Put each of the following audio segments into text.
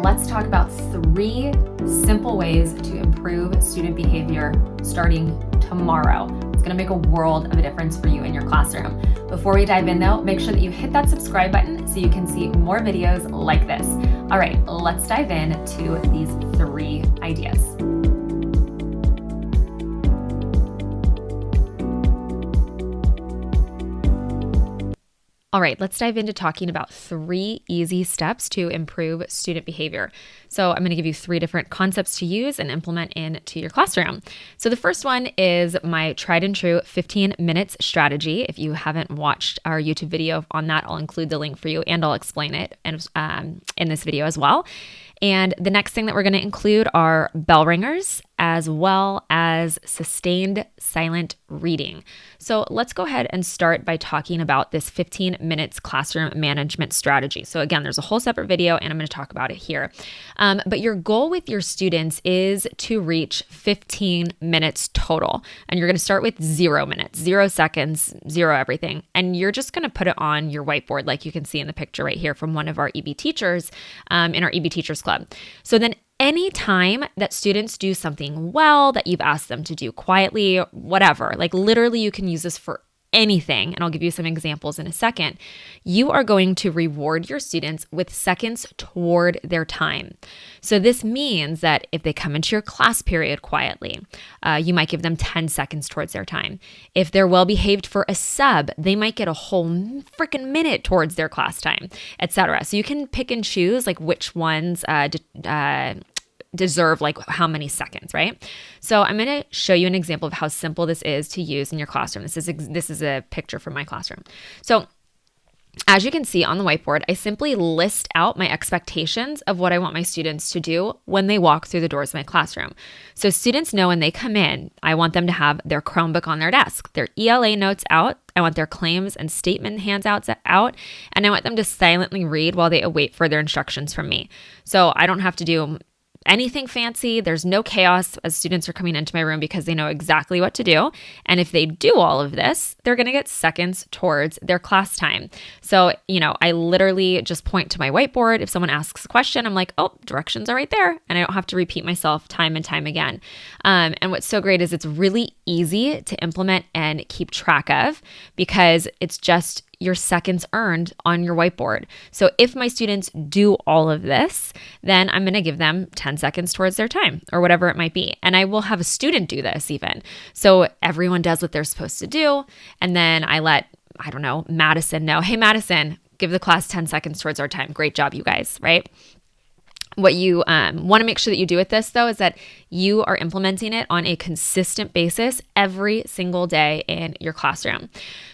let's talk about 3 simple ways to improve student behavior starting tomorrow. It's going to make a world of a difference for you in your classroom. Before we dive in though, make sure that you hit that subscribe button so you can see more videos like this. All right, let's dive into these 3 ideas. All right, let's dive into talking about 3 easy steps to improve student behavior. So I'm going to give you 3 different concepts to use and implement into your classroom. So the first one is my tried and true 15 minutes strategy. If you haven't watched our YouTube video on that, I'll include the link for you and I'll explain it in this video as well. And the next thing that we're going to include are bell ringers as well as sustained silent reading. So let's go ahead and start by talking about this 15 minutes classroom management strategy. So again, there's a whole separate video and I'm going to talk about it here. But your goal with your students is to reach 15 minutes total. And you're going to start with 0 minutes, 0 seconds, 0 everything. And you're just going to put it on your whiteboard like you can see in the picture right here from one of our EB teachers in our EB Teachers Club. So then anytime that students do something well that you've asked them to do quietly, whatever, like literally you can use this for anything, and I'll give you some examples in a second, you are going to reward your students with seconds toward their time. So this means that if they come into your class period quietly, you might give them 10 seconds towards their time. If they're well behaved for a sub, they might get a whole freaking minute towards their class time, etc. So you can pick and choose like which ones deserve like how many seconds, right? So I'm going to show you an example of how simple this is to use in your classroom. This is a picture from my classroom. So as you can see on the whiteboard, I simply list out my expectations of what I want my students to do when they walk through the doors of my classroom. So students know when they come in, I want them to have their Chromebook on their desk, their ELA notes out, I want their claims and statement handouts out, and I want them to silently read while they await further instructions from me. So I don't have to do anything fancy. There's no chaos as students are coming into my room because they know exactly what to do. And if they do all of this, they're going to get seconds towards their class time. So, I literally just point to my whiteboard. If someone asks a question, I'm like, oh, directions are right there. And I don't have to repeat myself time and time again. And what's so great is it's really easy to implement and keep track of because it's just your seconds earned on your whiteboard. So if my students do all of this, then I'm going to give them 10 seconds towards their time or whatever it might be. And I will have a student do this even. So everyone does what they're supposed to do. And then I let, Madison know, hey, Madison, give the class 10 seconds towards our time. Great job, you guys, right? What you want to make sure that you do with this, though, is that you are implementing it on a consistent basis every single day in your classroom.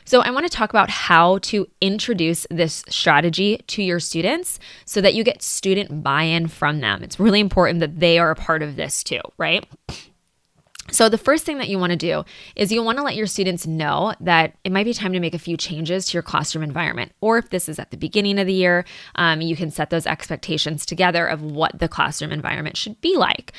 So I want to talk about how to introduce this strategy to your students so that you get student buy-in from them. It's really important that they are a part of this too, right? So the first thing that you want to do is you want to let your students know that it might be time to make a few changes to your classroom environment. Or if this is at the beginning of the year, you can set those expectations together of what the classroom environment should be like.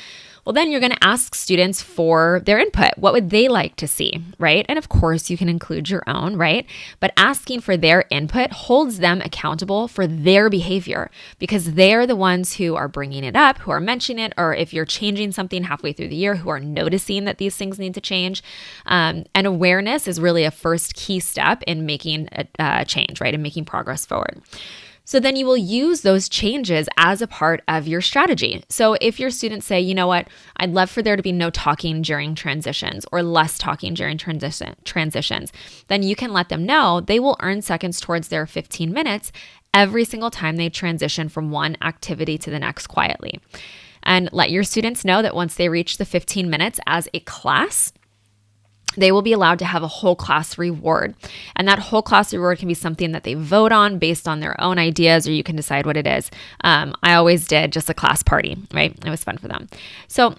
Well, then you're going to ask students for their input. What would they like to see, right? And of course, you can include your own, right? But asking for their input holds them accountable for their behavior because they're the ones who are bringing it up, who are mentioning it, or if you're changing something halfway through the year, who are noticing that these things need to change. And awareness is really a first key step in making a change, right? And making progress forward. So then you will use those changes as a part of your strategy. So if your students say, you know what, I'd love for there to be no talking during transitions or less talking during transitions, then you can let them know they will earn seconds towards their 15 minutes every single time they transition from one activity to the next quietly. And let your students know that once they reach the 15 minutes as a class, they will be allowed to have a whole class reward. And that whole class reward can be something that they vote on based on their own ideas, or you can decide what it is. I always did just a class party, right? It was fun for them. So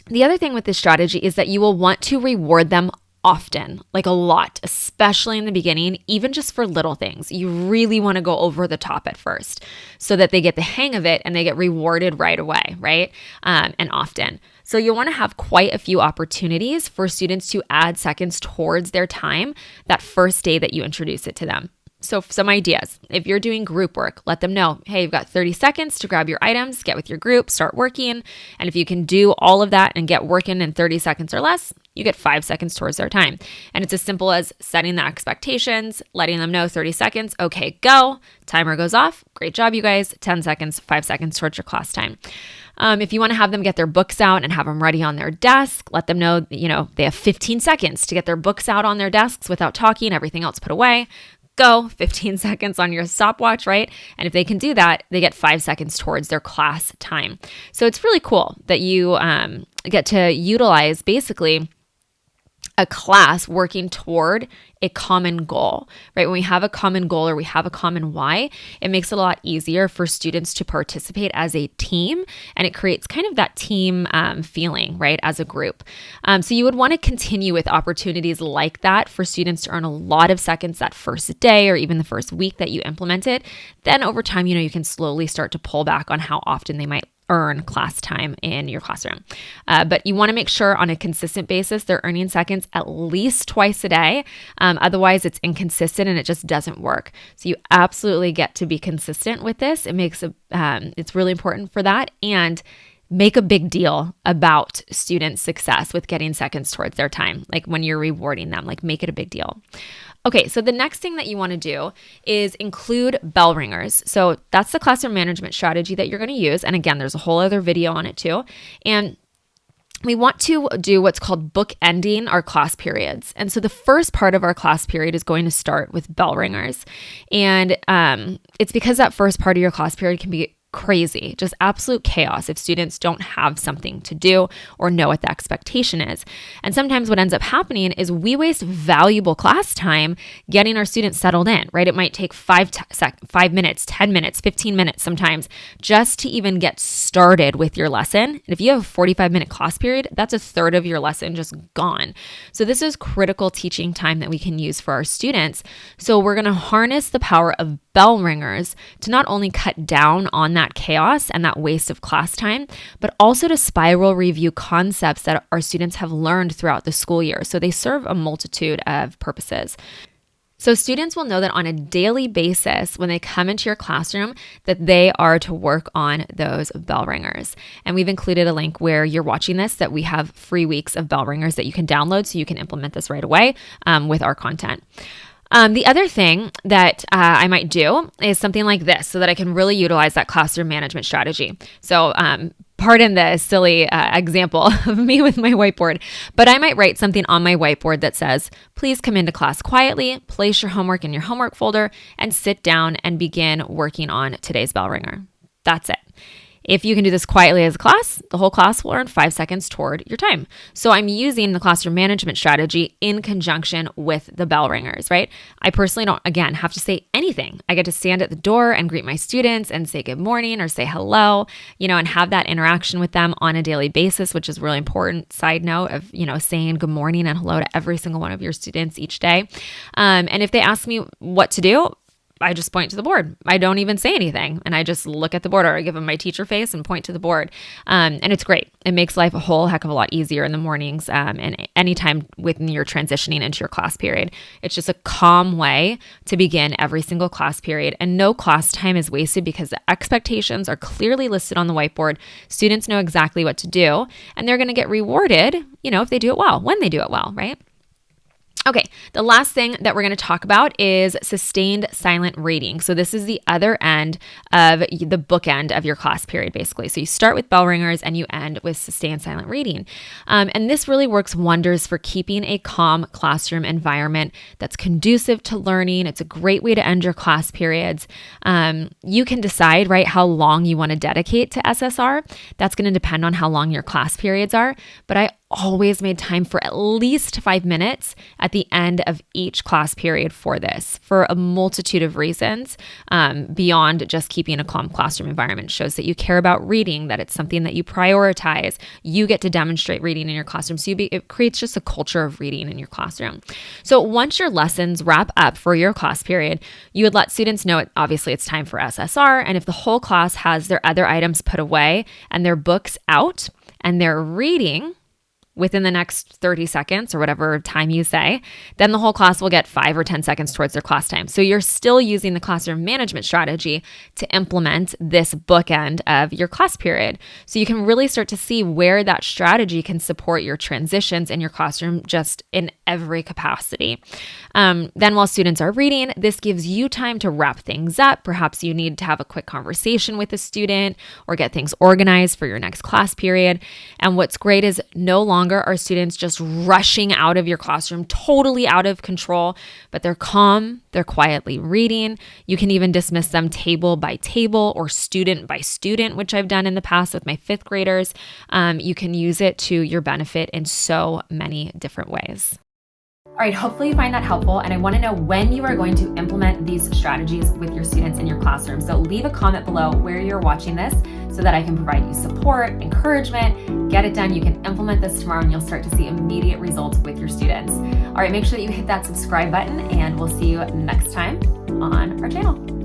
the other thing with this strategy is that you will want to reward them often, like a lot, especially in the beginning, even just for little things. You really want to go over the top at first so that they get the hang of it and they get rewarded right away, right? And often. So you'll want to have quite a few opportunities for students to add seconds towards their time that first day that you introduce it to them. So some ideas. If you're doing group work, let them know, hey, you've got 30 seconds to grab your items, get with your group, start working. And if you can do all of that and get working in 30 seconds or less, you get 5 seconds towards their time. And it's as simple as setting the expectations, letting them know 30 seconds, okay, go. Timer goes off. Great job, you guys. 10 seconds, 5 seconds towards your class time. If you want to have them get their books out and have them ready on their desk, let them know, they have 15 seconds to get their books out on their desks without talking, everything else put away. Go, 15 seconds on your stopwatch, right? And if they can do that, they get 5 seconds towards their class time. So it's really cool that you get to utilize basically a class working toward a common goal, right? When we have a common goal or we have a common why, it makes it a lot easier for students to participate as a team, and it creates kind of that team feeling, right, as a group. So you would want to continue with opportunities like that for students to earn a lot of seconds that first day or even the first week that you implement it. Then over time, you can slowly start to pull back on how often they might earn class time in your classroom. But you want to make sure on a consistent basis they're earning seconds at least twice a day. Otherwise, it's inconsistent and it just doesn't work. So you absolutely get to be consistent with this. It's really important for that, and make a big deal about students' success with getting seconds towards their time. Like when you're rewarding them, like make it a big deal. Okay, so the next thing that you want to do is include bell ringers. So that's the classroom management strategy that you're going to use. And again, there's a whole other video on it too. And we want to do what's called bookending our class periods. And so the first part of our class period is going to start with bell ringers. And it's because that first part of your class period can be crazy, just absolute chaos if students don't have something to do or know what the expectation is. And sometimes what ends up happening is we waste valuable class time getting our students settled in, right? It might take 5 minutes, 10 minutes, 15 minutes sometimes just to even get started with your lesson. And if you have a 45-minute class period, that's a third of your lesson just gone. So this is critical teaching time that we can use for our students. So we're going to harness the power of bell ringers to not only cut down on that chaos and that waste of class time, but also to spiral review concepts that our students have learned throughout the school year. So they serve a multitude of purposes. So students will know that on a daily basis, when they come into your classroom, that they are to work on those bell ringers. And we've included a link where you're watching this that we have free weeks of bell ringers that you can download so you can implement this right away with our content. The other thing that I might do is something like this so that I can really utilize that classroom management strategy. So pardon the silly example of me with my whiteboard, but I might write something on my whiteboard that says, please come into class quietly, place your homework in your homework folder, and sit down and begin working on today's bell ringer. That's it. If you can do this quietly as a class, the whole class will earn 5 seconds toward your time. So I'm using the classroom management strategy in conjunction with the bell ringers, right? I personally don't, again, have to say anything. I get to stand at the door and greet my students and say good morning or say hello, and have that interaction with them on a daily basis, which is really important. Side note of, saying good morning and hello to every single one of your students each day. And if they ask me what to do, I just point to the board. I don't even say anything. And I just look at the board, or I give them my teacher face and point to the board. And it's great. It makes life a whole heck of a lot easier in the mornings and anytime when you're transitioning into your class period. It's just a calm way to begin every single class period. And no class time is wasted because the expectations are clearly listed on the whiteboard. Students know exactly what to do, and they're going to get rewarded, if they do it well, when they do it well, right? Okay, the last thing that we're going to talk about is sustained silent reading. So this is the other end of the bookend of your class period, basically. So you start with bell ringers and you end with sustained silent reading. And this really works wonders for keeping a calm classroom environment that's conducive to learning. It's a great way to end your class periods. You can decide, right, how long you want to dedicate to SSR. That's going to depend on how long your class periods are. But I always made time for at least 5 minutes at the end of each class period for this, for a multitude of reasons, beyond just keeping a calm classroom environment. It shows that you care about reading, that it's something that you prioritize. You get to demonstrate reading in your classroom. So it creates just a culture of reading in your classroom. So once your lessons wrap up for your class period, you would let students know, obviously it's time for SSR. And if the whole class has their other items put away and their books out and they're reading, within the next 30 seconds or whatever time you say, then the whole class will get 5 or 10 seconds towards their class time. So you're still using the classroom management strategy to implement this bookend of your class period. So you can really start to see where that strategy can support your transitions in your classroom just in every capacity. Then while students are reading, this gives you time to wrap things up. Perhaps you need to have a quick conversation with a student or get things organized for your next class period. And what's great is no longer are students just rushing out of your classroom, totally out of control, but they're calm, they're quietly reading. You can even dismiss them table by table or student by student, which I've done in the past with my 5th graders. You can use it to your benefit in so many different ways. All right, hopefully you find that helpful, and I want to know when you are going to implement these strategies with your students in your classroom. So leave a comment below where you're watching this so that I can provide you support, encouragement, get it done. You can implement this tomorrow and you'll start to see immediate results with your students. All right, make sure that you hit that subscribe button, and we'll see you next time on our channel.